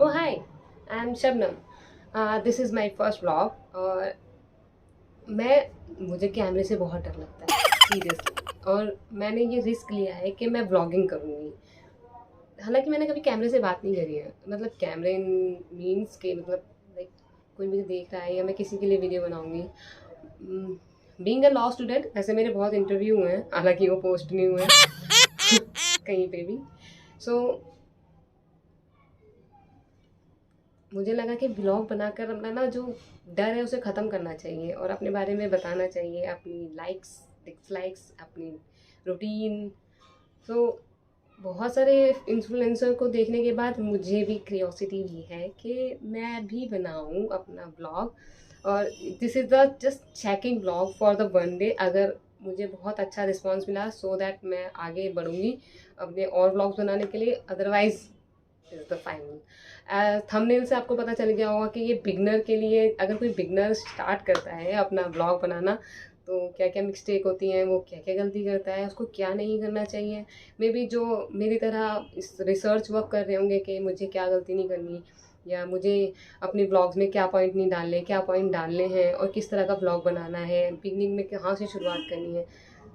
Oh hi, I'm Shabnam. This is my first vlog और मुझे कैमरे से बहुत डर लगता है सीरियसली। और मैंने ये रिस्क लिया है कि मैं व्लॉगिंग करूँगी। हालांकि मैंने कभी कैमरे से बात नहीं करी है, मतलब कैमरे मीन्स के मतलब लाइक कोई मुझे देख रहा है या मैं किसी के लिए वीडियो बनाऊँगी। बीइंग अ लॉ स्टूडेंट, ऐसे मेरे बहुत इंटरव्यू हुए हैं, हालांकि वो पोस्ट नहीं हुए हैं कहीं पे भी। सो मुझे लगा कि ब्लॉग बनाकर अपना ना जो डर है उसे ख़त्म करना चाहिए और अपने बारे में बताना चाहिए, अपनी लाइक्स डिसलाइक्स, अपनी रूटीन। तो बहुत सारे इन्फ्लुएंसर को देखने के बाद मुझे भी क्रियोसिटी भी है कि मैं भी बनाऊं अपना ब्लॉग। और this is the just checking blog for the one day. अगर मुझे बहुत अच्छा रिस्पांस मिला सो दैट मैं आगे बढ़ूँगी अपने और ब्लॉग्स बनाने के लिए, otherwise is the final. Thumbnail से आपको पता चल गया होगा कि ये बिगनर के लिए, अगर कोई बिगनर स्टार्ट करता है अपना ब्लॉग बनाना तो क्या क्या मिस्टेक होती हैं, वो क्या क्या गलती करता है, उसको क्या नहीं करना चाहिए। मे बी जो मेरी तरह इस रिसर्च वर्क कर रहे होंगे कि मुझे क्या गलती नहीं करनी या मुझे अपने ब्लॉग्स में क्या पॉइंट नहीं डालने, क्या पॉइंट डालने हैं और किस तरह का ब्लॉग बनाना है, बिगनिंग में कहाँ से शुरुआत करनी है।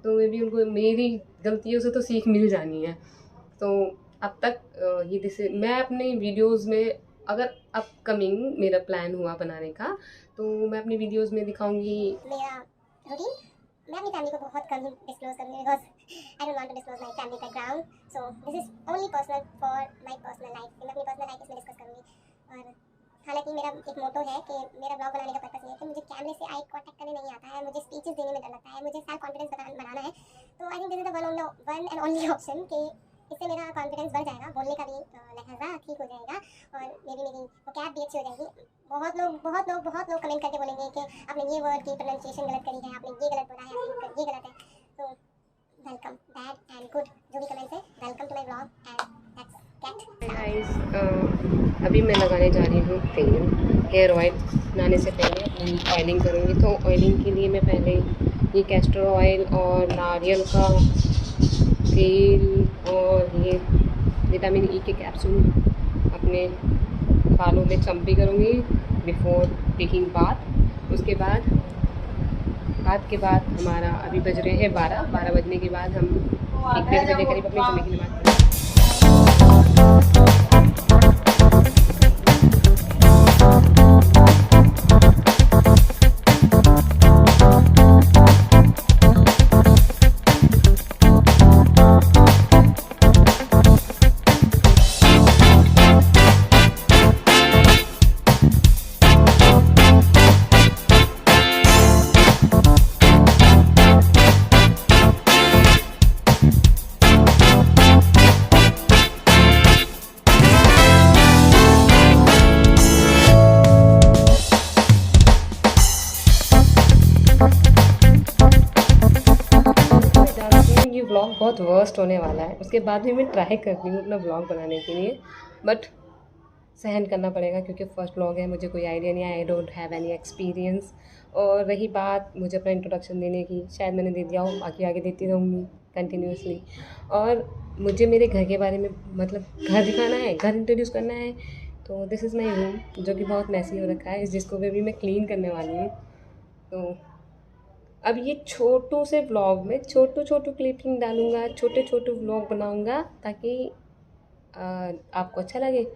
तो मे बी उनको मेरी गलतियों से तो सीख मिल जानी है। तो अब तक ये जैसे मैं अपने वीडियोस में, अगर अपकमिंग मेरा प्लान हुआ बनाने का तो मैं अपनी वीडियोस में दिखाऊंगी मेरा रूटीन। मैं अपनी फैमिली को बहुत कम ही डिस्क्लोज करूँगी because I don't want to disclose my family background. So this is only personal for my personal life. मैं अपनी पर्सनल लाइफ इसमें डिस्कस करूँगी। और हालांकि मेरा एक मोटो है कि मेरा ब्लॉग बनाने का पर्पस ये है कि मुझे कैमरे से आई कांटेक्ट करने नहीं आता है, मुझे स्पीचेस देने में डर लगता है, मुझे सेल्फ कॉन्फिडेंस बनाना है। तो I think this is the one and only option कि इससे मेरा कॉन्फिडेंस बढ़ जाएगा, बोलने का भी लहजा ठीक हो जाएगा और मेरी वोकैब भी अच्छी हो जाएगी। बहुत लोग कमेंट करके बोलेंगे कि आपने ये वर्ड की प्रोनाउंसिएशन गलत करी है, आपने ये गलत बोला है, आपने ये गलत है। तो वेलकम बैड एंड गुड जो भी कमेंट्स है, welcome to my blog and that's cat. Guys. अभी मैं लगाने जा रही हूँ तेल। हेयर ऑयल बनाने से पहले अपनी ऑयलिंग करूँगी, तो ऑयलिंग के लिए मैं पहले ये कैस्टर ऑयल और नारियल का तेल और ये विटामिन ई के कैप्सूल अपने बालों में चम्पी करूँगी बिफोर टेकिंग बाथ। उसके बाद हमारा अभी बज रहे हैं 12 बजने के बाद हम 1 डेढ़ बजे करीब अपने जुम्मे की नमाज़ पढ़ेंगे। ये व्लॉग बहुत वर्स्ट होने वाला है, उसके बाद भी मैं ट्राई करती हूँ अपना व्लॉग बनाने के लिए, बट सहन करना पड़ेगा क्योंकि फर्स्ट व्लॉग है, मुझे कोई आइडिया नहीं है, I don't have any experience. और रही बात मुझे अपना इंट्रोडक्शन देने की, शायद मैंने दे दिया हो, बाकी आगे देती रहूँगी कंटिन्यूसली। और मुझे मेरे घर के बारे में, मतलब घर दिखाना है, घर इंट्रोड्यूस करना है। तो दिस इज़ माई रूम जो कि बहुत मैसी हो रखा है, जिसको भी मैं क्लीन करने वाली हूँ। तो अब ये छोटू से व्लॉग में छोटू क्लिपिंग डालूँगा, छोटे व्लॉग बनाऊँगा ताकि आपको अच्छा लगे।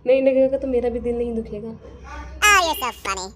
नहीं लगेगा तो मेरा भी दिल नहीं दुखेगा। Oh, you're so funny.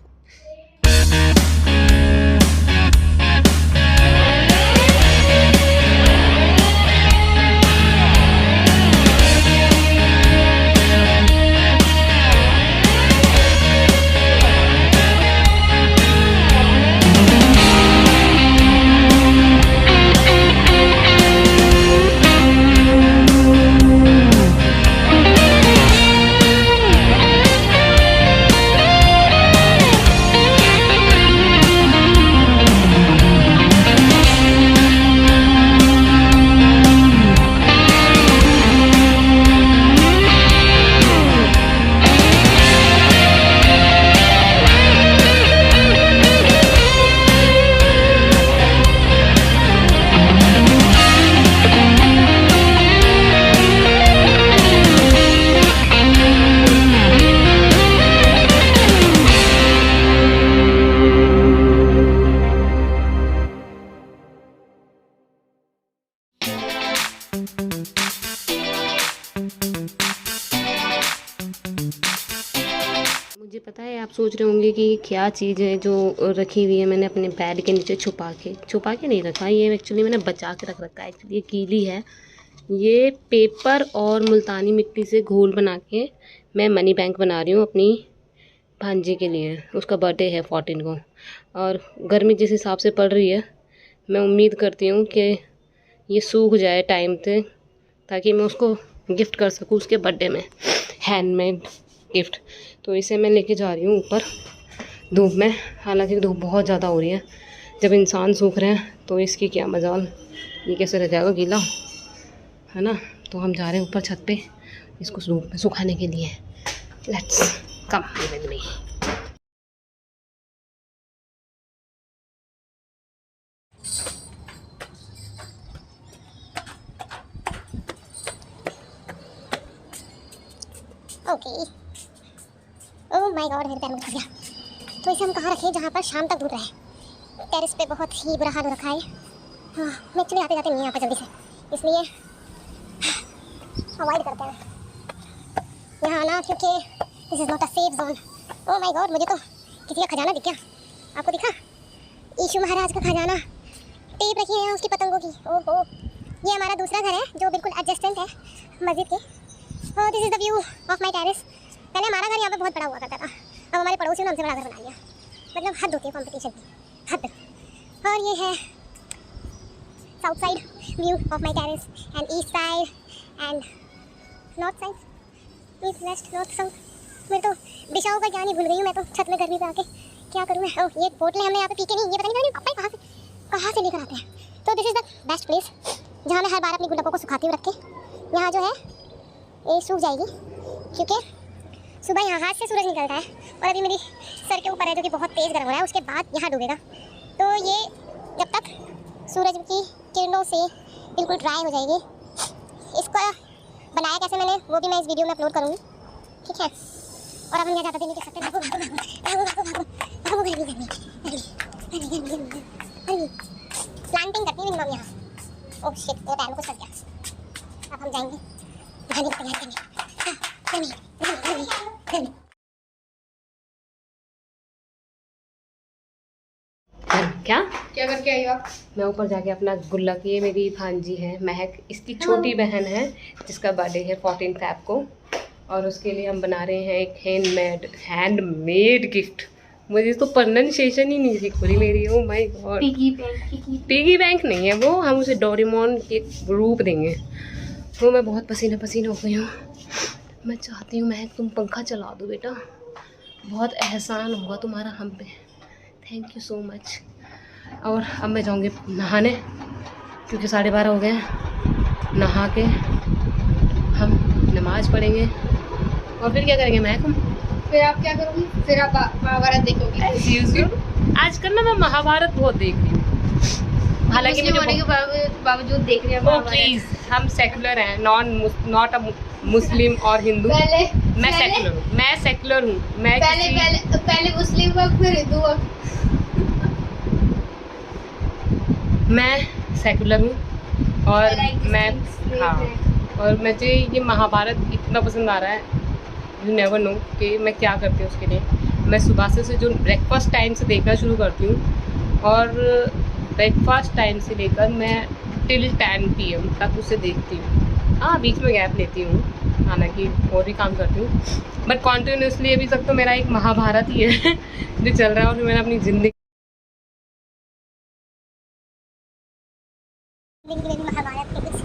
मुझे पता है आप सोच रहे होंगे कि क्या चीज़ है जो रखी हुई है मैंने अपने बेड के नीचे छुपा के नहीं रखा, ये एक्चुअली मैंने बचा के रख रखा है। एक्चुअली ये कीली है, ये पेपर और मुल्तानी मिट्टी से घोल बना के मैं मनी बैंक बना रही हूँ अपनी भांजी के लिए। उसका बर्थडे है 14 को, और गर्मी जिस हिसाब से पड़ रही है मैं उम्मीद करती हूँ कि ये सूख जाए टाइम से, ताकि मैं उसको गिफ्ट कर सकूँ उसके बर्थडे में, हैंडमेड गिफ्ट। तो इसे मैं लेके जा रही हूँ ऊपर धूप में। हालांकि धूप बहुत ज़्यादा हो रही है, जब इंसान सूख रहे हैं तो इसकी क्या मजाल, ये कैसे रह जाएगा गीला, है ना। तो हम जा रहे हैं ऊपर छत पे इसको धूप में सुखाने के लिए। Let's come with me. Okay, oh my God, मेरे पैर में फंस गया। तो इसे हम कहाँ रखें जहाँ पर शाम तक धूप रहे। टेरेस पे बहुत ही बुरा हाल हो रखा है। हाँ, मैं एक्चुअली आते जाते नहीं यहाँ पर जल्दी से, इसलिए अवॉइड करते हैं यहाँ आना, क्योंकि this is not a safe zone. Oh my God, मुझे तो किसी का खजाना दिख गया। आपको दिखा? यीशु महाराज का खजाना, टेप रखी है उसकी पतंगों की। ओहो, ये हमारा दूसरा घर है जो बिल्कुल एडजस्टेंट है मस्जिद के। और this is the view of my terrace. पहले हमारा घर यहाँ पे बहुत बड़ा हुआ करता था, अब हमारे पड़ोसियों ने हमसे बड़ा घर बना लिया। मतलब हद होती है कॉम्पिटिशन की, हद। और ये है south side view of my terrace, and east side and north side, east west north south. मैं तो दिशाओं का ज्ञान ही भूल गई हूँ मैं तो छत में गर्मी पे आके। क्या करूँ मैं? ओह, ये बोतलें हमने यहाँ पे पी के नहीं, ये पता नहीं पापा कहाँ से लेकर आते हैं। तो this is the best place जहाँ मैं हर बार अपनी गुलाबों को सुखाती हूँ रख के। यहाँ जो है ये सूख जाएगी, क्योंकि सुबह यहाँ हाथ से सूरज निकलता है और अभी मेरी सर के ऊपर है जो कि बहुत तेज़ गर्म हो रहा है, उसके बाद यहाँ डूबेगा। तो ये जब तक सूरज की किरणों से बिल्कुल ड्राई हो जाएगी, इसको बनाया कैसे मैंने वो भी मैं इस वीडियो में अपलोड करूँगी, ठीक है। और अब हम यहाँ ज़्यादा नहीं कर सकते, प्लांटिंग करती है मिनिमम यहाँ। ओह शिट, मेरे पैर में कुछ फंस गया। अब हम जाएंगे खाने की तैयारी करने। क्या क्या करके आई आप? मैं ऊपर जाके अपना गुल्ला की, ये मेरी भांजी है महक, इसकी छोटी बहन है जिसका बर्थडे है 14 फ़रवरी को, और उसके लिए हम बना रहे हैं एक हैंडमेड गिफ्ट। मुझे तो प्रोनाउंसिएशन ही नहीं सीख रही मेरी। Oh my God, piggy bank नहीं है वो, हम उसे डोरेमोन के रूप देंगे। तो मैं बहुत पसीना हो गई हूँ। मैं चाहती हूँ महक तुम पंखा चला दो बेटा, बहुत एहसान होगा तुम्हारा हम पे, थैंक यू सो मच। और अब मैं जाऊँगी नहाने, क्योंकि 12:30 हो गए। नहा के हम नमाज़ पढ़ेंगे और फिर क्या करेंगे महक हम? फिर आप क्या करोगी? फिर आप महाभारत देखोगी? आजकल ना मैं महाभारत बहुत देख रही हूँ, हालांकि मुझे होने के बावजूद देख रही हूँ। प्लीज, हम सेकुलर हैं, नॉट अ मुस्लिम और हिंदू। मैं सेकुलर हूँ। मैं पहले मुस्लिम वक्त, फिर हिंदू वक्त। मैं सेकुलर हूँ और मैं और मुझे ये महाभारत इतना पसंद आ रहा है, यू नेवर नो कि मैं क्या करती हूँ उसके लिए। मैं सुबह से जो ब्रेकफास्ट टाइम से देखना शुरू करती हूँ, और ब्रेकफास्ट टाइम से लेकर मैं टिल 10 PM तक उसे देखती हूँ। हाँ, बीच में गैप लेती हूँ, हालांकि और भी काम करती हूँ, बट कॉन्टिन्यूसली अभी तक तो मेरा एक महाभारत ही है जो चल रहा है। और मैंने अपनी ज़िंदगी महाभारत के कुछ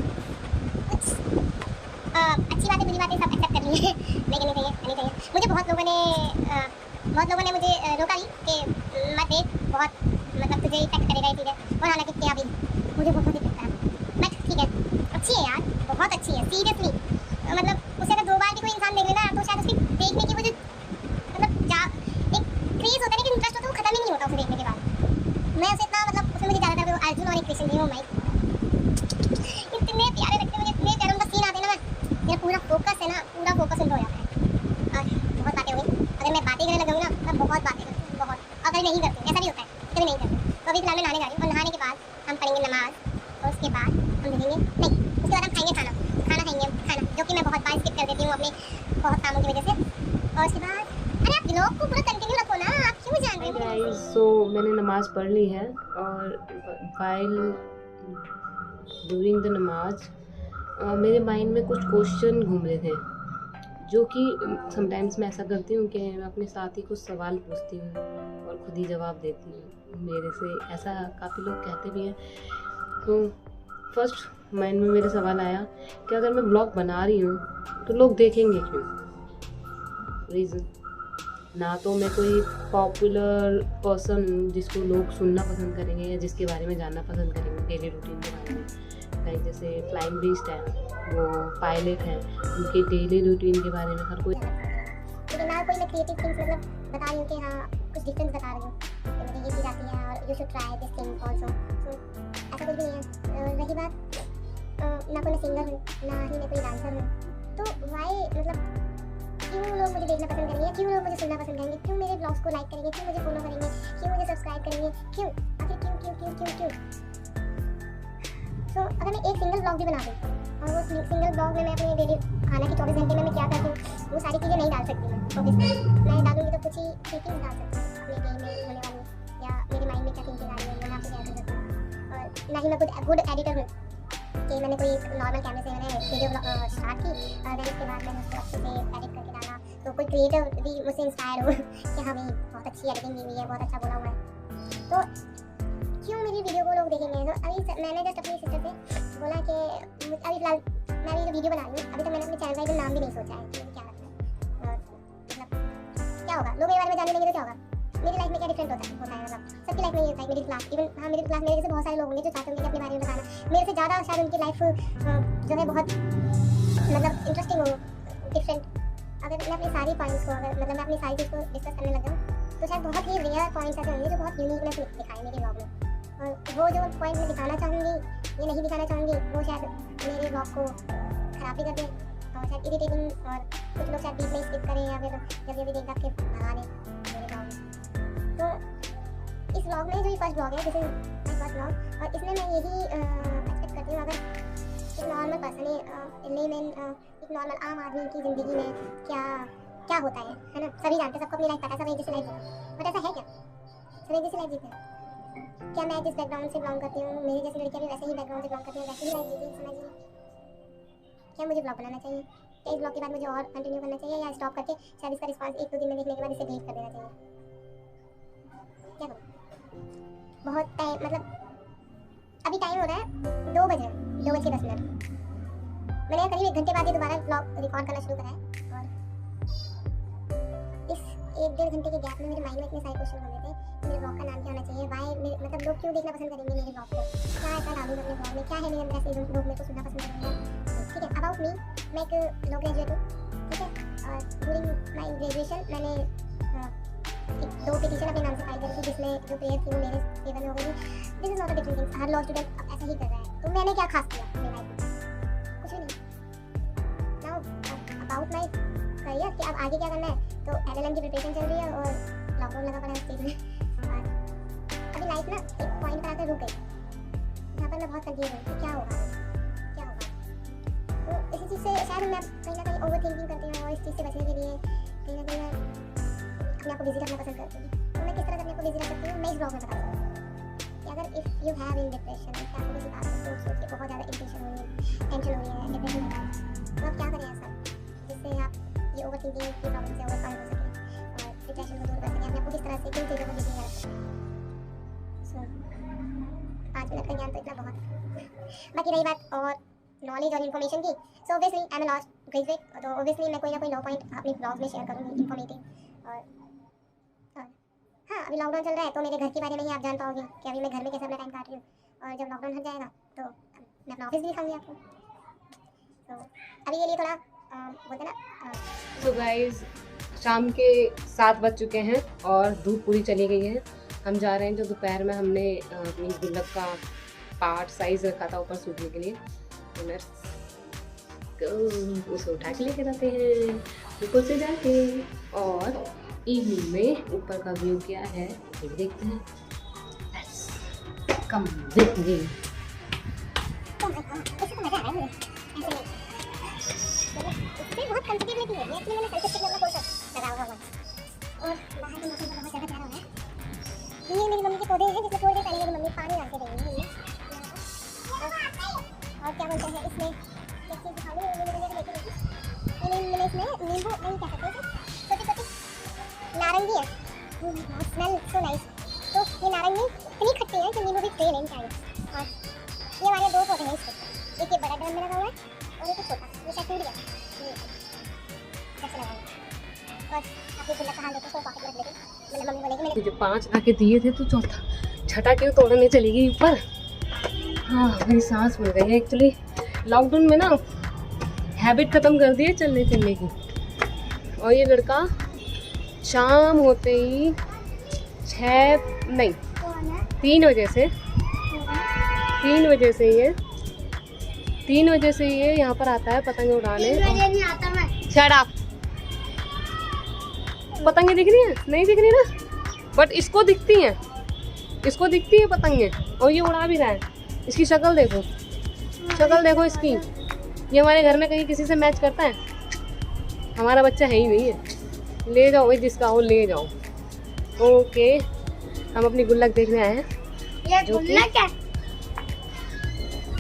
अच्छी बातें बुरी बातें सब एक्सेप्ट कर ली है, लेकिन नहीं चाहिए। मुझे बहुत लोगों ने मुझे रोका भी कि मत देख, बहुत मतलब तुझे इफेक्ट करेगा ये चीज़ें, और हालांकि क्या भी मुझे बहुत इफेक्ट करा। बट ठीक है, अच्छी है यार, बहुत अच्छी है सीरियसली। मतलब उसे अगर 2 बार भी कोई इंसान देख लेना तो शायद उसकी देखने की वो जो मतलब एक क्रेज होता है ना कि इंटरेस्ट होता है, वो खत्म ही नहीं होता उसे देखने के बाद। मैं उसे इतना मतलब उसमें मुझे ज़्यादातर अर्जुन और एक कृष्ण जी, माइक इतने प्यारे लगते हैं मुझे, इतने प्यारे उनका सीन आते हैं ना, मेरा पूरा फोकस है ना, पूरा फोकस उन पर हो जाता है। और बहुत बातें हो गई, अगर मैं बातें करने लगूँगी ना मैं बहुत बातें करती हूँ, बहुत। अगर नहीं करती, ऐसा भी होता है कभी नहीं करती। तो अभी फिलहाल मैं नहाने जा रही हूँ, और नहाने के बाद हम पढ़ेंगे नमाज, और उसके बाद हम देखेंगे नहीं, उसके बाद हम खाएंगे हूँ अपने बहुत कामों की वजह से। और उसके बाद अरे आप व्लॉग को पूरा कंटिन्यू रखो ना, आप क्यों जान रहे हो? गाइस, सो मैंने नमाज़ पढ़ ली है और वाइल ड्यूरिंग द नमाज मेरे माइंड में कुछ क्वेश्चन घूम रहे थे, जो कि समटाइम्स मैं ऐसा करती हूँ कि मैं अपने साथ ही कुछ सवाल पूछती हूँ और खुद ही जवाब देती हूँ। मेरे से ऐसा काफ़ी लोग कहते भी हैं। तो फर्स्ट माइंड में मेरे सवाल आया कि अगर मैं ब्लॉग बना रही हूँ तो लोग देखेंगे क्यों? रीज़न, ना तो मैं कोई पॉपुलर पर्सन हूँ जिसको लोग सुनना पसंद करेंगे या जिसके बारे में जानना पसंद करेंगे डेली रूटीन के बारे में। लाइक जैसे फ्लाइंग बीस्ट है, वो पायलट है, उनके डेली रूटीन के बारे में हर कोई। लेकिन ना कोई मैं क्रिएटिव थिंग्स मतलब बता रही हूँ कि हाँ कुछ डिफरेंस बता रही हूँ कि मुझे ये चीज़ आती है और you should try this thing also. So ऐसा कुछ भी नहीं है। रही बात ना कोई मैं सिंगर हूँ ना ही मैं कोई डांसर हूँ, तो वाई मतलब क्यों लोग मुझे देखना पसंद करेंगे, क्यों लोग मुझे सुनना पसंद करेंगे, क्यों मेरे ब्लॉग्स को लाइक करेंगे, क्यों मुझे फॉलो करेंगे, क्यों मुझे सब्सक्राइब करेंगे, क्यों आखिर क्यों क्यों क्यों क्यों क्यों? तो अगर मैं एक सिंगल ब्लॉग भी बना दूँ और वो सिंगल ब्लॉग में मैं अपने डेली खाना की 24 घंटे में मैं क्या करती हूँ वो सारी चीज़ें नहीं डाल सकती मैं ऑब्वियसली। मैं डालूंगी तो कुछ ही थिंकिंग डाल सकती हूँ अपने डे में होने वाली, या मेरे माइंड में क्या थिंकिंग आ रही है वो मैं आपसे शेयर कर सकती हूँ। और ना ही मैं खुद गुड एडिटर हूँ कि मैंने कोई नॉर्मल कैमरे से मैंने वीडियो स्टार्ट की और देन उसके बाद मैंने उसको अच्छे से एडिट करके डाला, तो कोई क्रिएटर भी मुझसे इंस्पायर हो कि हाँ भाई बहुत अच्छी एडिटिंग हुई है, बहुत अच्छा बोला हुआ है, तो क्यों मेरी वीडियो को लोग देखेंगे? तो अभी मैंने जस्ट अपनी सिस्टर से बोला कि अभी फिलहाल मैं अभी जो वीडियो बना रही हूँ अभी तक मैंने अपने चैनल का नाम भी नहीं सोचा है कि मुझे क्या रखना है, मतलब क्या होगा, लोग मेरे बारे में जानने लगे तो क्या होगा, मेरी लाइफ में क्या डिफरेंट होता है मतलब सबकी लाइफ में ये होता है। मिडिल क्लास, इवन हाँ मिडिल क्लास मेरे जैसे बहुत सारे लोग होंगे जो चाहते होंगे कि अपने बारे में बताना, मेरे से ज़्यादा शायद उनकी लाइफ जो है बहुत मतलब इंटरेस्टिंग हो, डिफरेंट। अगर मैं अपनी सारी पॉइंट्स को मैं अपनी सारी चीज़ को डिस्कस करने लग जाऊँ तो शायद बहुत ही रेयर पॉइंट्स ऐसे होंगे जो बहुत यूनिकनेस दिखाए मेरे ब्लॉग में, और वो जो पॉइंट मैं दिखाना चाहूँगी ये नहीं दिखाना चाहूँगी वो शायद मेरे ब्लॉग को खराब भी कर दे और शायद इरिटेटिंग, और कुछ लोग शायद बीच में स्किप करें या फिर जब देख के भगा दें मेरे ब्लॉग में। तो इस ब्लॉग में जो ये फर्स्ट ब्लॉग है this is my first blog, और इसमें मैं यही एक्सपेक्ट करती हूँ अगर एक नॉर्मल पर्सन लेमैन एक नॉर्मल आम आदमी की ज़िंदगी में क्या होता है ना, सभी जानते हैं, सबको अपनी लाइफ पता है, सब एक जैसी लाइफ जीते हैं, बट ऐसा है क्या सब एक जैसी लाइफ जीते हैं? क्या मैं जिस बैकग्राउंड से बिलोंग करती हूँ मेरी जैसी लड़कियाँ भी वैसे ही बैकग्राउंड से बिलोंग करती हैं, वैसे ही लाइफ जीती समझिए? क्या मुझे ब्लॉग बनाना चाहिए? क्या इस ब्लॉग के बाद मुझे और कंटिन्यू करना चाहिए या स्टॉप करके शायद इसका रिस्पांस 1-2 दिन में देखने के बाद इसे डिलीट कर देना चाहिए? क्या करूँ? बहुत टाइम मतलब अभी टाइम हो रहा है 2 बजे 2:10। मैंने करीब 1 घंटे बाद ये दोबारा ब्लॉग रिकॉर्ड करना शुरू करा है, और इस 1-1.5 घंटे के गैप में मेरे माइंड में इतने सारे क्वेश्चन हो रहे थे कि मेरे ब्लॉग का नाम क्या होना चाहिए, वाई मतलब लोग क्यों देखना पसंद करेंगे मेरे ब्लॉग को, क्या ऐसा डालूँ अपने ब्लॉग में, क्या है मेरे अंदर ऐसे लोग मेरे को सुनना पसंद करेंगे। ठीक है, अबाउट मी, मैं एक लॉ ग्रेजुएट हूँ, ठीक है, और ड्यूरिंग माई ग्रेजुएशन मैंने 2 पिटीशन अपने नाम से फाइल करी थी जिसमें जो प्रेयर थी वो मेरे फेवर में हो गई थी। This is not a different thing, her law student ऐसा ही कर रहा है, तो मैंने क्या खास किया अपनी लाइफ में? कुछ भी नहीं। नाउ अबाउट माई करियर कि अब आगे क्या करना है, तो LLM की प्रिपरेशन चल रही है और लॉकडाउन लगा पड़ा है स्टेज में, और अभी लाइफ ना एक पॉइंट पर आकर रुक गई जहाँ पर मैं बहुत कंफ्यूज हूँ कि क्या होगा क्या होगा। तो इसी चीज़ से शायद मैं कहीं ना कहीं ओवर थिंकिंग करती हूँ, और इस चीज़ से बचने के लिए कहीं ना कहीं मैं अपने आप को बिजी रखना पसंद करती हूँ। तो मैं किस तरह से अपने आप को बिजी रख सकती हूँ मैं इस ब्लॉग में बता सकती हूँ कि अगर if you have in depression, कि आपको किसी बात को सोच के बहुत ज़्यादा इरिटेशन हो रही है, टेंशन हो रही है, डिप्रेशन हो रहा है, तो आप क्या करें ऐसा जिससे आप ये ओवर थिंकिंग की प्रॉब्लम से ओवरकम हो सके और डिप्रेशन को दूर कर सकें, अपने आप को किस तरह से किन चीज़ों को बिजी रख सकें। सो 5 मिनट का ज्ञान तो इतना बहुत। बाकी रही बात और नॉलेज और इन्फॉर्मेशन की, so obviously I am lost graduate, तो ऑब्वियसली मैं कोई ना कोई लॉ पॉइंट अपने ब्लॉग में शेयर करूँगी इन्फॉर्मेटिव। और हाँ अभी लॉकडाउन चल रहा है तो मेरे घर के बारे में ही आप जान पाओगे कि अभी मैं घर में कैसे अपना टाइम काट रही हूँ, और जब लॉकडाउन हट जाएगा तो मैं अपना ऑफिस भी दिखाऊंगी आपको। तो अभी के लिए थोड़ा बोलते ना। तो गाइज शाम के 7 बज चुके हैं और धूप पूरी चली गई है। हम जा रहे हैं जो दोपहर में हमने अपनी गुल्लक का पार्ट साइज रखा था ऊपर सूखने के लिए, तो लेट्स गो उसे उठा के लेके जाते हैं ऊपर से जाके, और इवनिंग में ऊपर का व्यू क्या है ये देखते हैं। Let's come with me. तो मजा आ रहा है ऐसे इससे बहुत एक्चुअली मैंने सेल्फी स्टिक में अपना पोस्टर लगा हुआ है और बाहर का मौसम बहुत ज़्यादा प्यारा हो रहा है। ये मेरी मम्मी के पौधे हैं जिसमें थोड़ी देर पहले मेरी मम्मी पानी डाल के गई है। और क्या बोलते हैं इसमें एक चीज़ दिखाऊंगी मेरी मम्मी ने लेके गई। मैंने इसमें नींबू नहीं कह सकते छोटी छोटी नारंगी है, स्मेल सो नाइस। तो ये नारंगी इतनी खट्टी है कि नींबू भी फेल नहीं चाहिए। और ये हमारे 2 पौधे हैं इसके, एक ये बड़ा ड्रम में लगा हुआ है और एक छोटा, ये शायद टूट गया। कैसे लगाऊंगा और आपके गुल्ला का हाल देखो, उसको पॉकेट में रख लेते। मैंने मम्मी बोलेगी मैंने मुझे 5 आके दिए थे तो चौथा छठा क्यों तोड़ने चली गई ऊपर। हाँ मेरी सांस फूल गई है। एक्चुअली लॉकडाउन में ना हैबिट ख़त्म कर दी है चलने फिरने की। और ये लड़का शाम होते ही 3 बजे से 3 बजे से ये यहाँ पर आता है पतंग उड़ाने। नहीं आता मैं। Shut up. पतंगे दिख रही हैं? नहीं दिख रही ना, बट इसको दिखती हैं, इसको दिखती है पतंगे और ये उड़ा भी रहा है। इसकी शक्ल देखो, शक्ल देखो इसकी। ये हमारे घर में कहीं किसी से मैच करता है? हमारा बच्चा है ही नहीं है। ले जाओ भाई, जिसका हो ले जाओ। ओके हम अपनी गुल्लक देखने आए हैं। ये जो कि- गुल्लक है।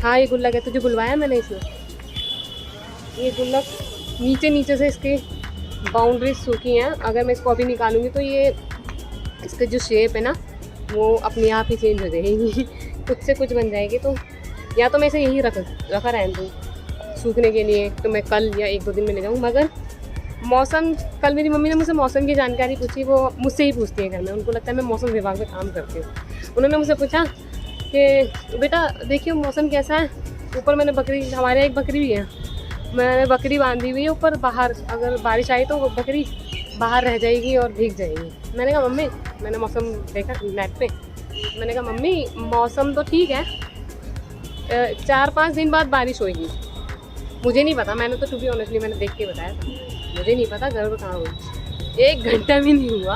हाँ ये गुल्लक है, तुझे बुलवाया मैंने इसमें। ये गुल्लक नीचे से इसकी बाउंड्रीज सूखी हैं। अगर मैं इसको अभी निकालूंगी तो ये इसका जो शेप है ना वो अपने आप ही चेंज हो जाएगी। कुछ से कुछ बन जाएगी। तो या तो मैं इसे यहीं रखा रहने दूँ सूखने के लिए, तो मैं कल या 1-2 दिन में ले जाऊँ। मगर मौसम, कल मेरी मम्मी ने मुझसे मौसम की जानकारी पूछी। वो मुझसे ही पूछती है घर में, उनको लगता है मैं मौसम विभाग में काम करती हूँ। उन्होंने मुझसे पूछा कि बेटा देखिए मौसम कैसा है। ऊपर मैंने बकरी, हमारे एक बकरी भी है, मैंने बकरी बांधी हुई है ऊपर बाहर। अगर बारिश आई तो वो बकरी बाहर रह जाएगी और भीग जाएगी। मैंने कहा मम्मी, मैंने मौसम देखा नेट पे, मैंने कहा मम्मी मौसम तो ठीक है, 4-5 दिन बाद बारिश होगी। मुझे नहीं पता, मैंने तो टू बी ऑनेस्टली मैंने देख के बताया था, मुझे नहीं पता घर पर कहाँ हुई। 1 घंटा भी नहीं हुआ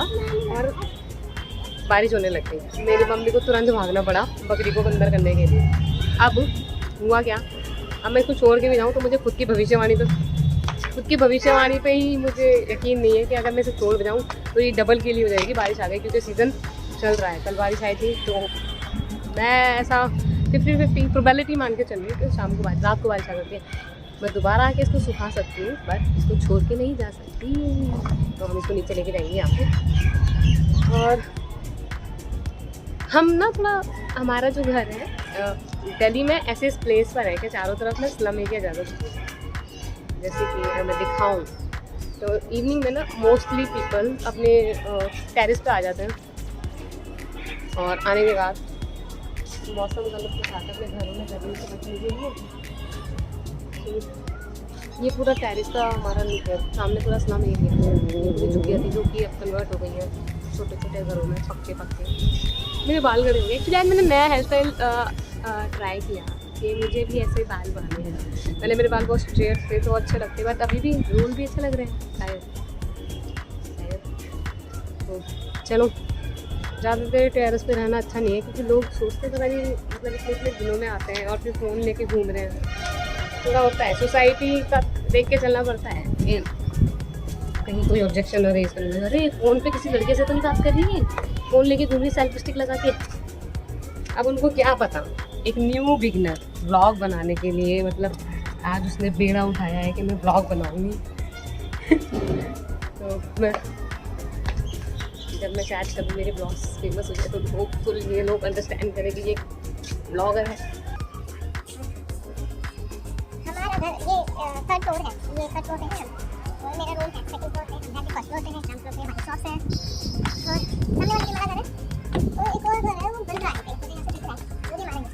और बारिश होने लग गई। मेरी मम्मी को तुरंत भागना पड़ा बकरी को अंदर करने के लिए। अब हुआ क्या, अब मैं इसको छोड़ के भी जाऊँ तो मुझे खुद की भविष्यवाणी पे ही मुझे यकीन नहीं है कि अगर मैं इसे छोड़ जाऊँ तो ये डबल के लिए हो जाएगी। बारिश आ गई क्योंकि सीज़न चल रहा है। कल बारिश आई थी तो मैं ऐसा 50-50 प्रोबेबिलिटी मान के चल रही हूँ कि रात को बारिश आ सकती है। मैं दोबारा आके इसको सुखा सकती हूँ बट इसको छोड़ के नहीं जा सकती। तो हम इसको नीचे लेके जाएंगे यहाँ पे। और हम ना थोड़ा, हमारा जो घर है दिल्ली में ऐसे इस प्लेस पर है कि चारों तरफ ना स्लम एरिया ज़्यादा है। जैसे कि अगर मैं दिखाऊँ तो इवनिंग में ना मोस्टली पीपल अपने टेरेस पे आ जाते हैं और आने के बाद मौसम गलत के साथ अपने घरों में गर्मी से बचने के लिए ये पूरा टेरेस का हमारा सामने पूरा स्लम एरिया है। ये पूरी झुग्गियाँ थी जो कि अब कन्वर्ट हो गई है छोटे छोटे घरों में, पक्के। मेरे बाल गड़े हुए। एक्चुअली आज मैंने नया हेयर स्टाइल ट्राई किया कि मुझे भी ऐसे बाल बनाने हैं। पहले मेरे बाल बहुत स्ट्रेट थे तो अच्छे लगते, बट अभी भी रोल भी अच्छे लग रहे हैं शायद। तो चलो, ज़्यादा देर टेरेस पे रहना अच्छा नहीं है क्योंकि लोग सोचते पता नहीं मतलब इतने दिनों में आते हैं और फिर फ़ोन लेके घूम रहे हैं। थोड़ा होता है, सोसाइटी का देख के चलना पड़ता है। कहीं कोई ऑब्जेक्शन हो रही है इसमें, अरे फ़ोन पे किसी लड़के से तो नहीं बात कर रही है, फ़ोन लेके घूम रही सेल्फी स्टिक लगा के। अब उनको क्या पता, एक न्यू बिगनर व्लॉग बनाने के लिए, मतलब आज उसने बेड़ा उठाया है कि मैं व्लॉग बनाऊंगी। तो मैं जब मैं शायद कभी मेरे ब्लॉग्स फेमस हो जाए तो होपफुल ये लोग अंडरस्टैंड करें कि ये ब्लॉगर है। हमारा घर ये 3rd फ्लोर है, ये 3rd फ्लोर पे है और मेरा रूम है 2nd फ्लोर पे, घर के 1st फ्लोर पे है, ग्राउंड फ्लोर पे हमारी शॉप है और सामने वाले हमारा घर है। तो एक और घर है वो बन रहा है, मुझे यहाँ से दिख रहा है, वो भी हमारा घर।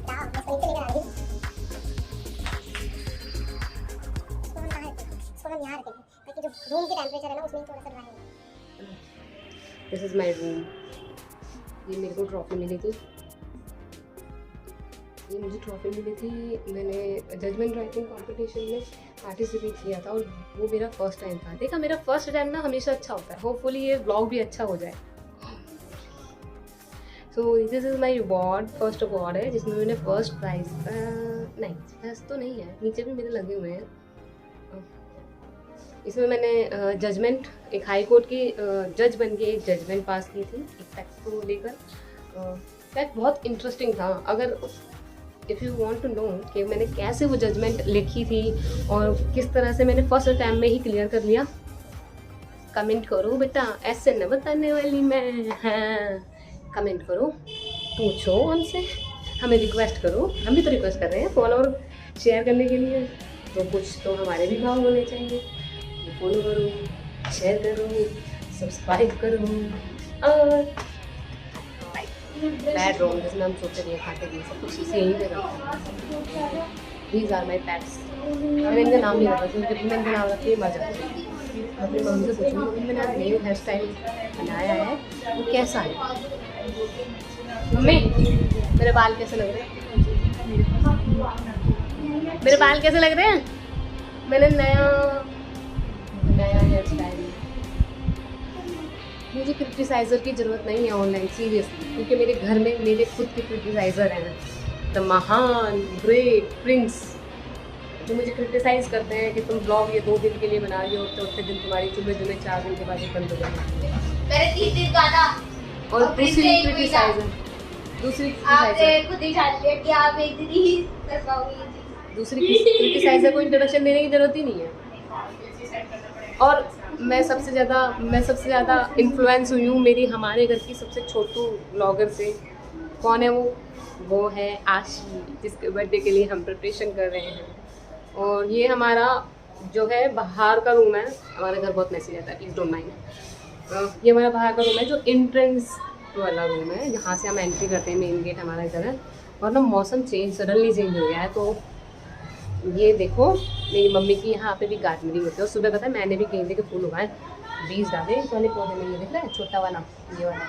मैं इसको नीचे लेकर आ रही हूँ, इसको हम यहाँ रखेंगे ताकि जो रूम की टेम्परेचर है ना उसमें थोड़ा सा रहेगा। This is my room. ये मेरे को ट्रॉफी मिली थी, मैंने जजमेंट राइटिंग कंपटीशन में पार्टिसिपेट किया था और वो मेरा फर्स्ट टाइम था। देखा, मेरा फर्स्ट टाइम ना हमेशा अच्छा होता है। होपफुली ये व्लॉग भी अच्छा हो जाए। So this is my award, first award है जिसमें मैंने फर्स्ट प्राइज, नहीं फर्स्ट तो नहीं है, नीचे भी मेरे लगे हुए हैं। इसमें मैंने जजमेंट, एक हाई कोर्ट की जज बन के एक जजमेंट पास की थी एक फैक्ट को लेकर। फैक्ट बहुत इंटरेस्टिंग था। अगर if you want to know कि मैंने कैसे वो जजमेंट लिखी थी और किस तरह से मैंने फर्स्ट टाइम में ही क्लियर कर लिया, कमेंट करो बेटा, ऐसे न बताने वाली मैं। हाँ, कमेंट करो, पूछो हमसे, हमें रिक्वेस्ट करो। हम भी तो रिक्वेस्ट कर रहे हैं फॉलोअर शेयर करने के लिए, तो कुछ तो हमारे भी भाव होने चाहिए। फॉलो करो, शेयर करो, सब्सक्राइब करो और बैड रोल जिसमें हम सोचते नहीं खाते नहीं, सब कुछ इसे यहीं पे रखते। These are my pets. मैंने इनका नाम नहीं रखा क्योंकि जब मैं इनका नाम रखती मर जाती हूँ। अपनी मम्मी से पूछूँगी, मम्मी मैंने आज न्यू हेयर स्टाइल बनाया है, वो कैसा है? मम्मी मेरे बाल कैसे लग रहे हैं? मेरे बाल कैसे लग रहे हैं? मैंने नया हेयर स्टाइल। मुझे क्रिटिसाइज़र की ज़रूरत नहीं है ऑनलाइन, सीरियसली, क्योंकि मेरे घर में मेरे खुद के क्रिटिसाइज़र हैं, द महान ग्रेट प्रिंस, जो मुझे क्रिटिसाइज़ करते हैं कि तुम ब्लॉग ये 2 दिन के लिए बना रही हो, चौथे दिन तुम्हारी चुभे 4 दिन के बाद ये बंद हो जाएगी। और दूसरी क्रिटिसाइज़र को इंट्रोडक्शन देने की ज़रूरत ही नहीं है। और मैं सबसे ज़्यादा इन्फ्लुएंस हुई हूँ मेरी हमारे घर की सबसे छोटू ब्लॉगर से। कौन है वो है आशी, जिसके बर्थडे के लिए हम प्रिपरेशन कर रहे हैं। और ये हमारा जो है बाहर का रूम है, हमारा घर बहुत मैसी रहता है, प्लीज़ डोंट माइंड। ये हमारा बाहर का रूम है जो एंट्रेंस वाला रूम है, जहाँ से हम एंट्री करते हैं, मेन गेट हमारा घर है। और ना मौसम सडनली चेंज हो गया है, तो ये देखो मेरी मम्मी की यहाँ पे भी गार्डनिंग होती है। और सुबह पता है मैंने भी गेंदे के फूल उगाए, बीज डाले इस वाले पौधे में, ये दिख रहा है छोटा वाला, ये वाला,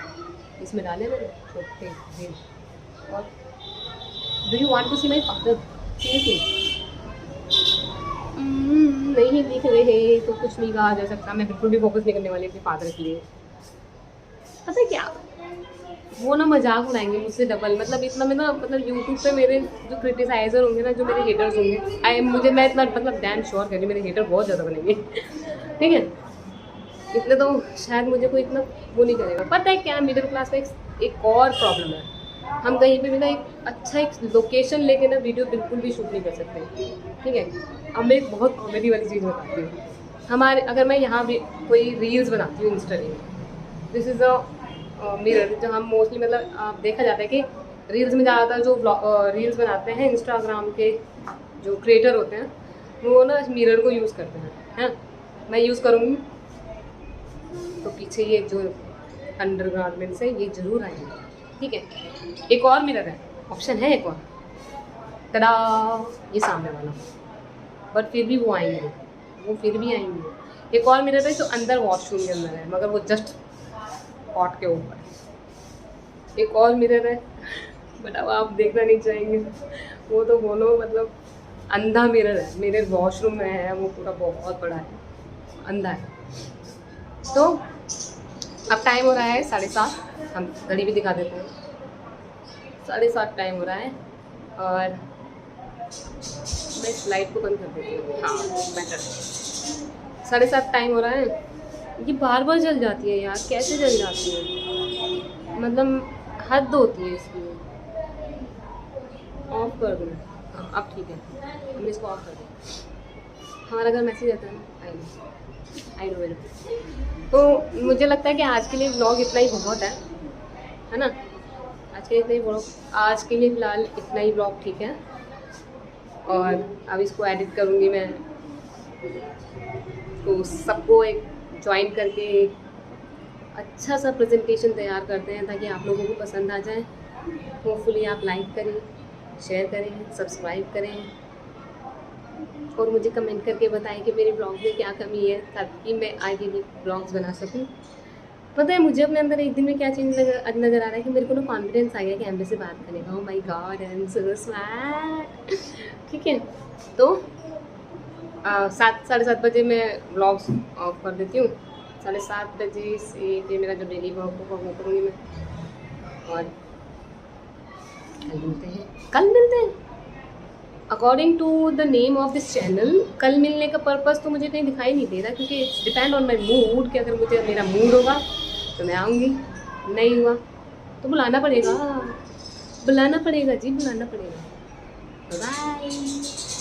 इसमें डाले मैंने छोटे बीज। और do you want to see my father? Seriously नहीं दिख रहे तो कुछ नहीं कहा जा सकता। मैं बिल्कुल भी फोकस नहीं करने वाली अपने फादर के लिए। पता है क्या, वो ना मजाक उड़ाएंगे मुझसे डबल। मतलब इतना मैं ना, मतलब यूट्यूब पे मेरे जो क्रिटिसाइज़र होंगे ना, जो मेरे हेटर्स होंगे, मैं इतना मतलब डैम श्योर कर रही हूँ मेरे हेटर बहुत ज़्यादा बनेंगे। ठीक है, इतने तो शायद मुझे कोई इतना वो नहीं करेगा। पता है क्या, मिडिल क्लास में एक और प्रॉब्लम है, हम कहीं पे भी ना एक लोकेशन लेके ना वीडियो बिल्कुल भी शूट नहीं कर सकते। ठीक है, अब मैं एक बहुत कॉमेडी वाली चीज़ बताती हूँ। अगर मैं यहाँ भी कोई रील्स बनाती हूँ इंस्टाग्राम में, दिस इज़ अ मिरर, जो हम मोस्टली मतलब आप देखा जाता है कि रील्स में ज़्यादातर जो रील्स बनाते हैं इंस्टाग्राम के जो क्रिएटर होते हैं, वो ना मिरर को यूज़ करते हैं। मैं यूज़ करूँगी तो पीछे ये जो अंडरगारमेंट्स है ये ज़रूर आएंगे। ठीक है, एक और मिरर है, ऑप्शन है एक और, तड़ा, ये सामने वाला, बट फिर भी वो फिर भी आएंगे। एक और मिरर है जो अंदर वॉशरूम के अंदर है, मगर वो जस्ट पॉट के ऊपर। एक और मिरर है बट अब आप देखना नहीं चाहेंगे, वो तो बोलो मतलब अंधा मिरर है, मेरे वॉशरूम में है, वो पूरा बहुत बड़ा है, अंधा है। तो अब टाइम हो रहा है 7:30, हम घड़ी भी दिखा देते हैं, 7:30 टाइम हो रहा है। और मैं इस लाइट को बंद कर देती हूँ, हाँ बेटर। 7:30 टाइम हो रहा है। ये बार बार जल जाती है यार, कैसे जल जाती है, मतलब हद होती है इसकी। ऑफ कर दूँ? हाँ अब ठीक है, हम इसको ऑफ कर दें। हमारा घर मैसेज आता है ना, आई नो। तो मुझे लगता है कि आज के लिए व्लॉग इतना ही बहुत है ना। आज के लिए फ़िलहाल इतना ही व्लॉग ठीक है। और अब इसको एडिट करूँगी मैं, तो सबको एक ज्वाइन करके अच्छा सा प्रेजेंटेशन तैयार करते हैं ताकि आप लोगों को पसंद आ जाए। होपफुली आप लाइक करें, शेयर करें, सब्सक्राइब करें और मुझे कमेंट करके बताएं कि मेरे ब्लॉग में क्या कमी है ताकि मैं आगे भी ब्लॉग्स बना सकूं। पता है मुझे अपने अंदर एक दिन में क्या चेंज नज़र आ रहा है कि मेरे को ना कॉन्फिडेंस आ गया कि एमबी से बात करने का। Oh my God, I am so smart. ठीक है, तो 7-7:30 बजे मैं व्लॉग्स ऑफ कर देती हूँ। 7:30 बजे से फिर मेरा जो डेली वर्क होगा वो करूँगी मैं। और कल मिलते हैं, कल मिलते हैं according to the name of this channel. कल मिलने का पर्पस तो मुझे कहीं दिखाई नहीं दे रहा, क्योंकि it's depend on my mood कि अगर मुझे मेरा मूड होगा तो मैं आऊँगी, नहीं हुआ तो बुलाना पड़ेगा, बुलाना पड़ेगा जी, बुलाना पड़ेगा। बाय।